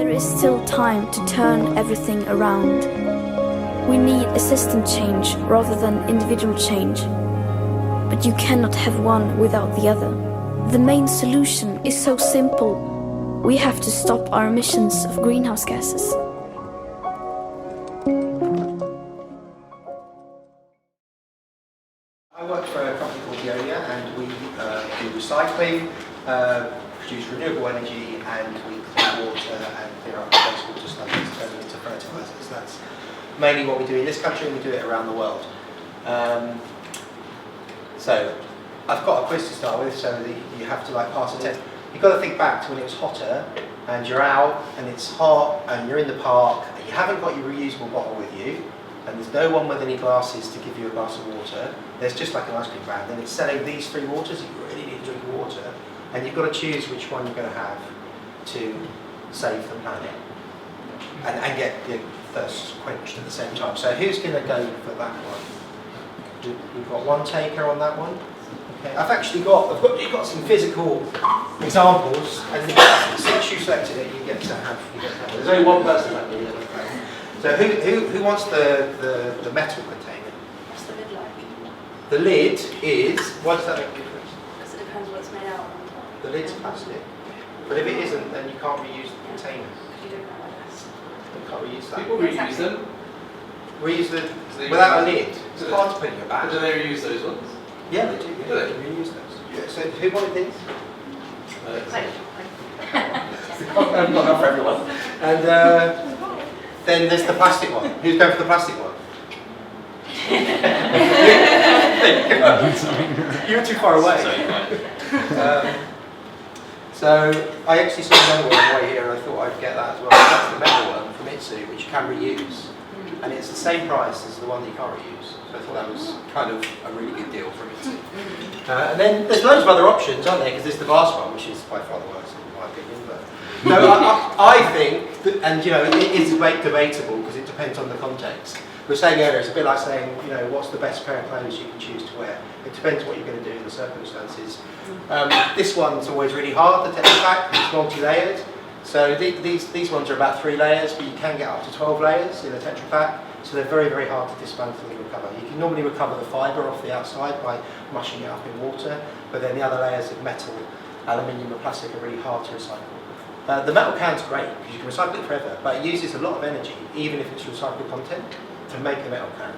there is still time to turn everything around. We need a system change rather than individual change. But you cannot have one without the other. The main solution is so simple. We have to stop our emissions of greenhouse gases. I work for a company called Veolia, and we do recycling, produce renewable energy, and we clean water and clean up wastewater stuff and turn it into fertilisers. That's mainly what we do in this country, and we do it around the world. So I've got a quiz to start with, so that you have to pass a test. You've got to think back to when it was hotter, and you're out, and it's hot, and you're in the park, and you haven't got your reusable bottle with you, and there's no one with any glasses to give you a glass of water. There's just like an ice cream brand, and it's selling these 3 waters. You really need to drink water, and you've got to choose which one you're going to have to save the planet and get your thirst quenched at the same time. So who's going to go for that one? We've got one taker on that one. Okay. I've got some physical examples, and since you selected it, you get to have. There's only one person that can do it. So who wants the metal container? What's the lid like? The lid is, why does that make a difference? Because it depends what it's made out of. The lid's plastic. But if it isn't, then you can't reuse the container. Because you don't know what it is. You can't reuse that. People reuse them. Reuse without a lid. It's hard to put in your bag. But do they reuse those ones? Yeah, they do. Yeah, Do they? reuse those. Yeah. So who wanted these? Not enough for everyone. And then there's the plastic one. Who's going for the plastic one? You're too far away. So I actually saw another one on the way here, and I thought I'd get that as well. That's the metal one from Itsu, which you can reuse, and it's the same price as the one that you can't reuse. So I thought that was kind of a really good deal from Itsu. And then there's loads of other options, aren't there? Because there's the glass one, which is by far the worst in my opinion. But no, I think, and it is debatable because it depends on the context. We were saying earlier, it's a bit like saying, what's the best pair of clothes you can choose to wear. It depends what you're going to do in the circumstances. This one's always really hard, the Tetra Pak. It's multi-layered. So these ones are about 3 layers, but you can get up to 12 layers in a Tetra Pak. So they're very, very hard to dismantle and recover. You can normally recover the fibre off the outside by mushing it up in water, but then the other layers of metal, aluminium and plastic are really hard to recycle. The metal can's great because you can recycle it forever, but it uses a lot of energy, even if it's recycled content, to make a metal can.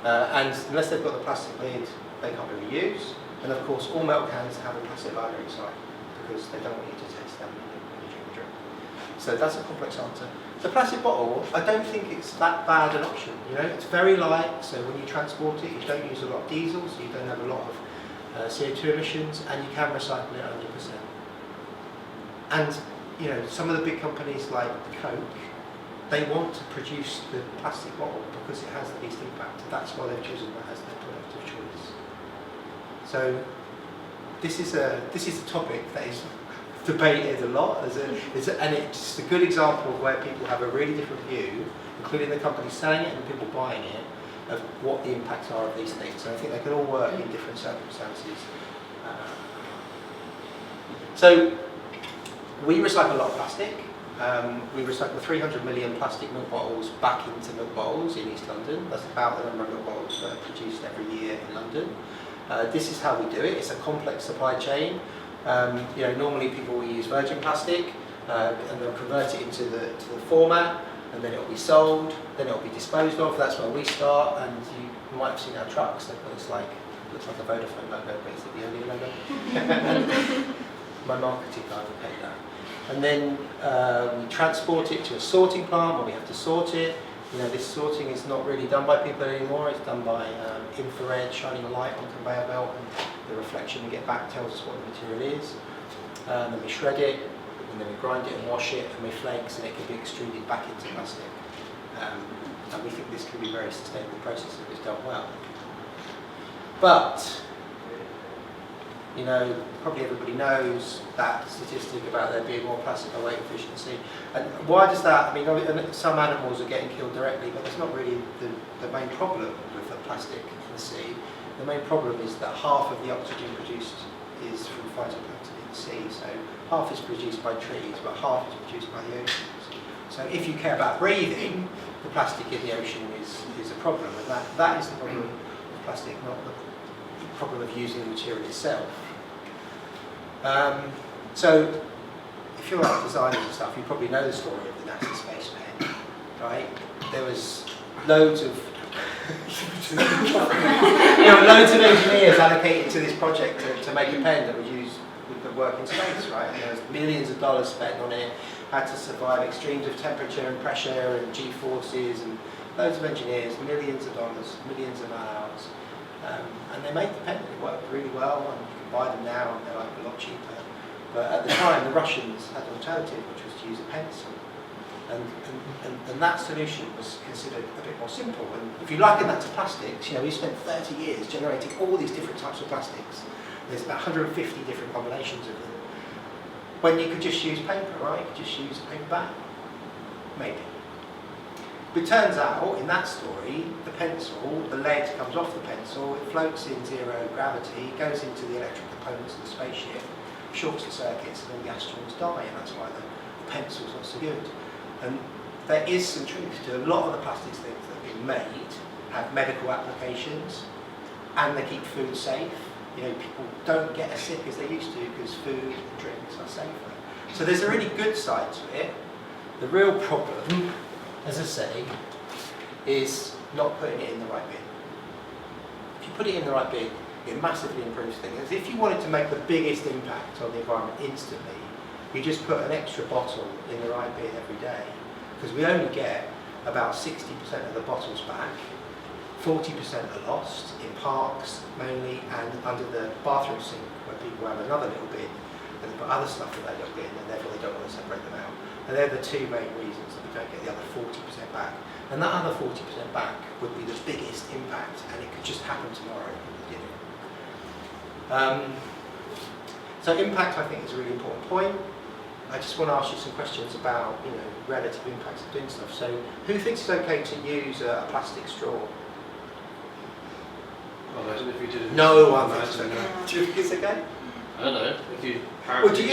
And unless they've got the plastic lid, they can't be reused. And of course, all metal cans have a plastic liner inside because they don't want you to taste them when you drink the drink. So that's a complex answer. The plastic bottle, I don't think it's that bad an option. It's very light, so when you transport it, you don't use a lot of diesel, so you don't have a lot of CO2 emissions, and you can recycle it 100%. And some of the big companies like Coke, they want to produce the plastic bottle because it has the least impact. That's why they've chosen that as their product of choice. So this is a topic that is debated a lot, and it's a good example of where people have a really different view, including the companies selling it and people buying it, of what the impacts are of these things. And I think they can all work in different circumstances. So we recycle a lot of plastic. We recycle 300 million plastic milk bottles back into milk bottles in East London. That's about the number of milk bottles that are produced every year in London. This is how we do it. It's a complex supply chain. Normally people will use virgin plastic and they'll convert it into the format, and then it will be sold, then it will be disposed of. That's where we start, and you might have seen our trucks. They've got this looks like a Vodafone logo, but it's the Veolia logo. My marketing guy will pay that. And then we transport it to a sorting plant where we have to sort it. This sorting is not really done by people anymore. It's done by infrared, shining a light on the conveyor belt, and the reflection we get back tells us what the material is. Then we shred it, and then we grind it and wash it, and we flakes, and it can be extruded back into plastic. And we think this can be a very sustainable process if it's done well. But probably everybody knows that statistic about there being more plastic by weight efficiency. And why does that? Some animals are getting killed directly, but that's not really the main problem with the plastic in the sea. The main problem is that half of the oxygen produced is from phytoplankton in the sea. So half is produced by trees, but half is produced by the oceans. So if you care about breathing, the plastic in the ocean is a problem, and that is the problem of plastic, not the problem of using the material itself. So if you're like designers and stuff, you probably know the story of the NASA Space Pen, right? There was loads of loads of engineers allocated to this project to make a pen that could work in space, right? And there was millions of dollars spent on it, had to survive extremes of temperature and pressure and G-forces, and loads of engineers, millions of dollars, millions of man-hours. And they made the pen, and it worked really well, and you can buy them now, and they're like a lot cheaper. But at the time, the Russians had an alternative, which was to use a pencil. And that solution was considered a bit more simple. And if you liken that to plastics, we spent 30 years generating all these different types of plastics. There's about 150 different combinations of them. When you could just use paper, right? You could just use a paper bag, maybe. But it turns out, in that story, the pencil, the lead comes off the pencil, it floats in zero gravity, goes into the electric components of the spaceship, shorts the circuits, and then the astronauts die, and that's why the pencil's not so good. And there is some truth to a lot of the plastics things that have been made have medical applications, and they keep food safe. People don't get as sick as they used to because food and drinks are safer. So there's a really good side to it. The real problem, as I say, is not putting it in the right bin. If you put it in the right bin, it massively improves things. If you wanted to make the biggest impact on the environment instantly, you just put an extra bottle in the right bin every day, because we only get about 60% of the bottles back. 40% are lost in parks mainly, and under the bathroom sink where people have another little bin and they put other stuff in that little bin, and therefore they don't want to separate them out. And they're the two main reasons that we don't get the other 40% back. And that other 40% back would be the biggest impact, and it could just happen tomorrow if we did it. So impact, I think, is a really important point. I just want to ask you some questions about, relative impacts of doing stuff. So, who thinks it's okay to use a plastic straw? Imagine if you did it. No one thinks it's okay. Do you think it's okay? I don't know. If you Would you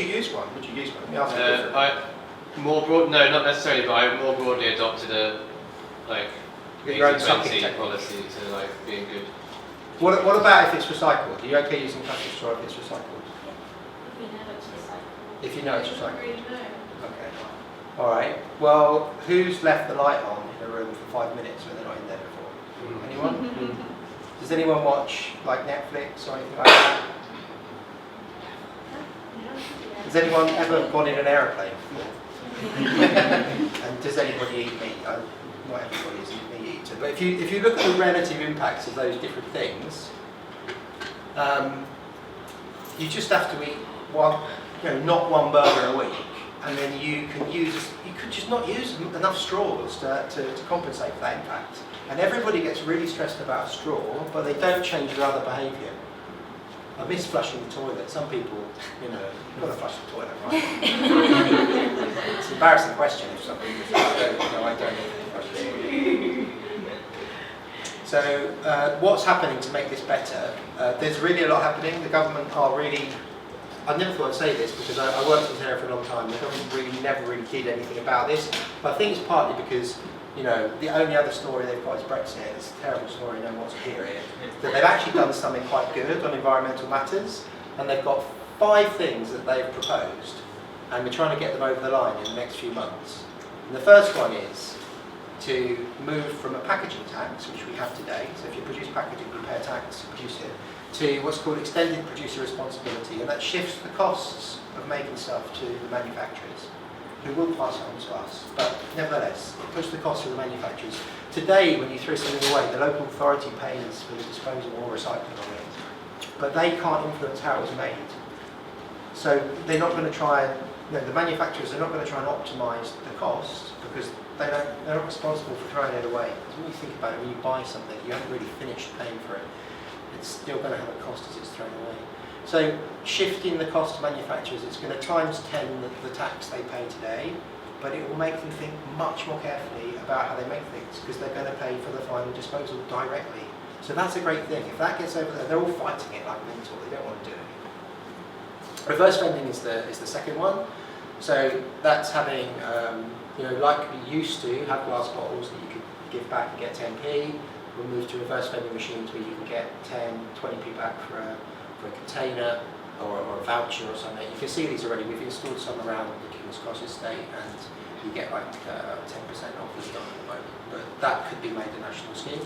use one? Would you use one? Let me ask you different. No, not necessarily, but I more broadly adopted a Your own sucking 80-20 technique. policy to being good. What about if it's recycled? Are you okay using plastic straw if it's recycled? If you know it's recycled. Okay. All right. Well, who's left the light on in a room for 5 minutes when they're not in there before? Anyone? Does anyone watch Netflix or anything like that? Has anyone ever gone in an aeroplane before? And does anybody eat meat? Not everybody is meat eater, but if you look at the relative impacts of those different things, you just have to eat one, not one burger a week, and then you could just not use enough straws to compensate for that impact. And everybody gets really stressed about a straw, but they don't change their other behaviour. I miss flushing the toilet. Some people, you've got to flush the toilet, right? It's an embarrassing question if some people say, I don't need to flush the toilet. So, what's happening to make this better? There's really a lot happening. The government are really... I never thought I'd say this because I worked in this area for a long time. The government never really did anything about this. But I think it's partly because the only other story they've got is Brexit. It's a terrible story, no one wants to hear it. That they've actually done something quite good on environmental matters, and they've got 5 things that they've proposed, and we're trying to get them over the line in the next few months. And the first one is to move from a packaging tax, which we have today, so if you produce packaging, you pay a tax to produce it, to what's called extended producer responsibility, and that shifts the costs of making stuff to the manufacturers, who will pass it on to us. But nevertheless, it puts the cost of the manufacturers. Today, when you throw something away, the local authority pays for the disposal or recycling of it, but they can't influence how it was made. So they're not going to try and, the manufacturers are not going to try and optimise the cost because they're not responsible for throwing it away. Because when you think about it, when you buy something, you haven't really finished paying for it. It's still going to have a cost as it's thrown away. So shifting the cost to manufacturers, it's going to times 10 the tax they pay today, but it will make them think much more carefully about how they make things because they're going to pay for the final disposal directly. So that's a great thing. If that gets over there, they're all fighting it like mental. They don't want to do it. Reverse vending is the second one. So that's having, like we used to have glass bottles that you could give back and get 10p. We'll move to reverse vending machines where you can get 10, 20p back for a container or a voucher or something. You can see these already. We've installed some around the King's Cross estate, and you get like 10% off as well at the moment. But that could be made a national scheme.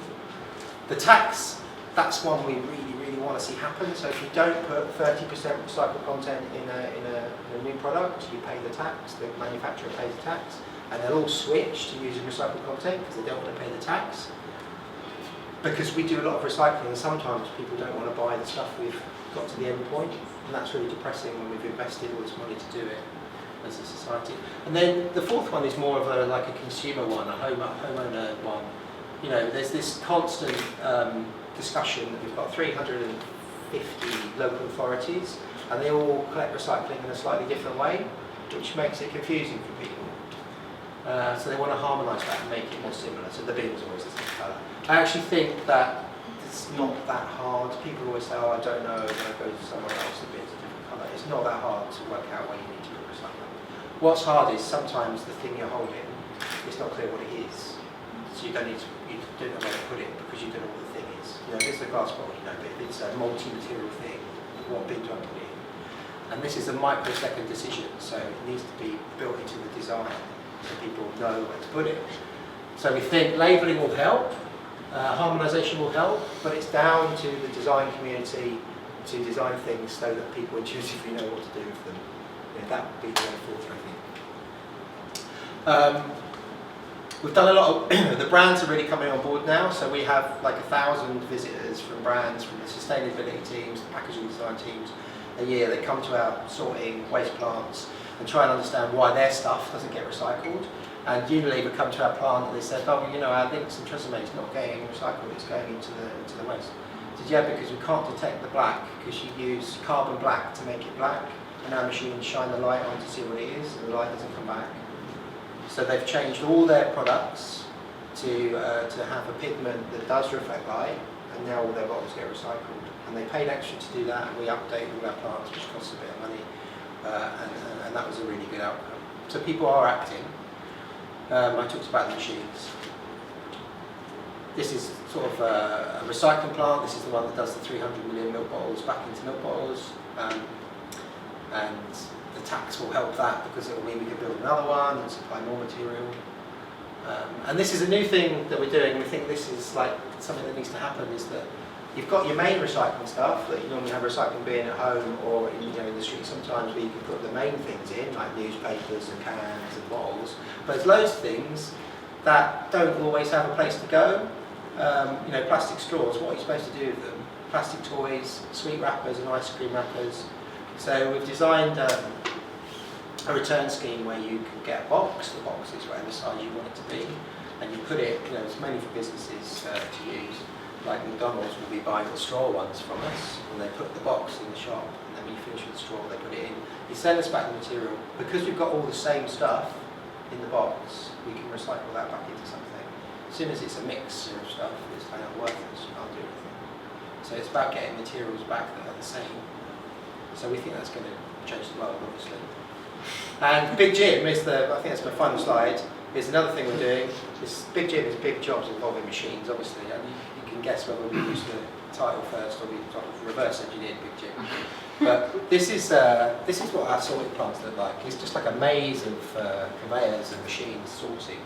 The tax, that's one we really want to see happen. So if you don't put 30% recycled content in a new product, you pay the tax. The manufacturer pays the tax, and they'll all switch to using recycled content because they don't want to pay the tax. Because we do a lot of recycling, and sometimes people don't want to buy the stuff we've got to the end point, and that's really depressing when we've invested all this money to do it as a society. And then the fourth one is more of a consumer one, a homeowner one. There's this constant discussion that we've got 350 local authorities, and they all collect recycling in a slightly different way, which makes it confusing for people. So they want to harmonise that and make it more similar. So the bin's always the same colour. I actually think that it's not that hard. People always say, oh, I don't know, I'm going to go to somewhere else, the bin's a different colour. It's not that hard to work out where you need to put recycling. What's hard is sometimes the thing you're holding, it's not clear what it is. So you don't know where to put it because you don't know what the thing is. If it's a glass bottle, but if it's a multi-material thing, what bin do I put it in? And this is a microsecond decision, so it needs to be built into the design so people know where to put it. So we think labelling will help, harmonisation will help, but it's down to the design community to design things so that people intuitively know what to do with them. That would be the way forward, I think. We've done a lot of, the brands are really coming on board now, so we have like 1,000 visitors from brands, from the sustainability teams, the packaging design teams a year. They come to our sorting waste plants and try and understand why their stuff doesn't get recycled. And Unilever come to our plant and they said, oh, our links and Tresemme is not getting recycled, it's going into the waste. I said, yeah, because we can't detect the black, because you use carbon black to make it black, and our machines shine the light on to see what it is, and the light doesn't come back. So they've changed all their products to have a pigment that does reflect light, and now all their bottles get recycled. And they paid extra to do that, and we update all our plants, which costs a bit of money, and that was a really good outcome. So people are acting. I talked about the machines. This is sort of a recycling plant. This is the one that does the 300 million milk bottles back into milk bottles. And the tax will help that because it will mean we can build another one and supply more material. And this is a new thing that we're doing. We think this is like something that needs to happen, is that you've got your main recycling stuff that you normally have a recycling bin at home or in the street sometimes, where you can put the main things in, like newspapers and cans and bottles. But there's loads of things that don't always have a place to go. Plastic straws, what are you supposed to do with them? Plastic toys, sweet wrappers and ice cream wrappers. So we've designed a return scheme where you can get a box. The box is whatever size you want it to be, and you put it, it's mainly for businesses to use. Like McDonald's will be buying the straw ones from us, and they put the box in the shop, and then when you finish with the straw, they put it in. You send us back the material. Because we've got all the same stuff in the box, we can recycle that back into something. As soon as it's a mixture of stuff, it's kind of worthless, you can't do anything. So it's about getting materials back that are the same. So we think that's going to change the world, obviously. And Big Gym is I think that's my final slide, is another thing we're doing. This Big Gym is big jobs involving machines, obviously. And you can guess whether we use the title first or we reverse engineered Big Gym. But this is what our sorting plants look like. It's just like a maze of conveyors and machines sorting.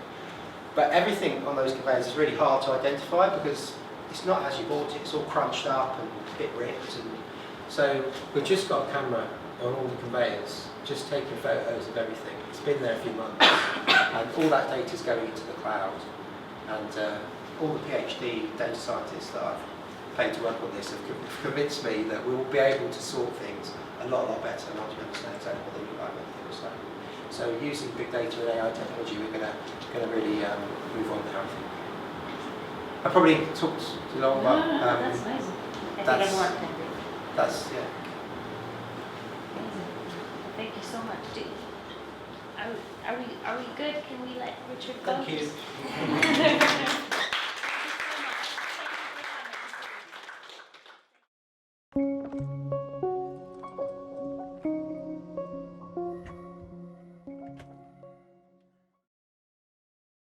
But everything on those conveyors is really hard to identify because it's not as you bought it. It's all crunched up and a bit ripped. And so we've just got a camera on all the conveyors, just taking photos of everything. It's been there a few months, and all that data is going into the cloud. And all the PhD data scientists that I've paid to work on this have convinced me that we will be able to sort things a lot better once we understand exactly what they look like when they recycle. So using big data and AI technology, we're going to really move on now, I think. I probably talked too long, but that's amazing. I think everyone can do. That's, yeah. Amazing. Thank you so much. Are we good? Can we let Richard go? Thank you.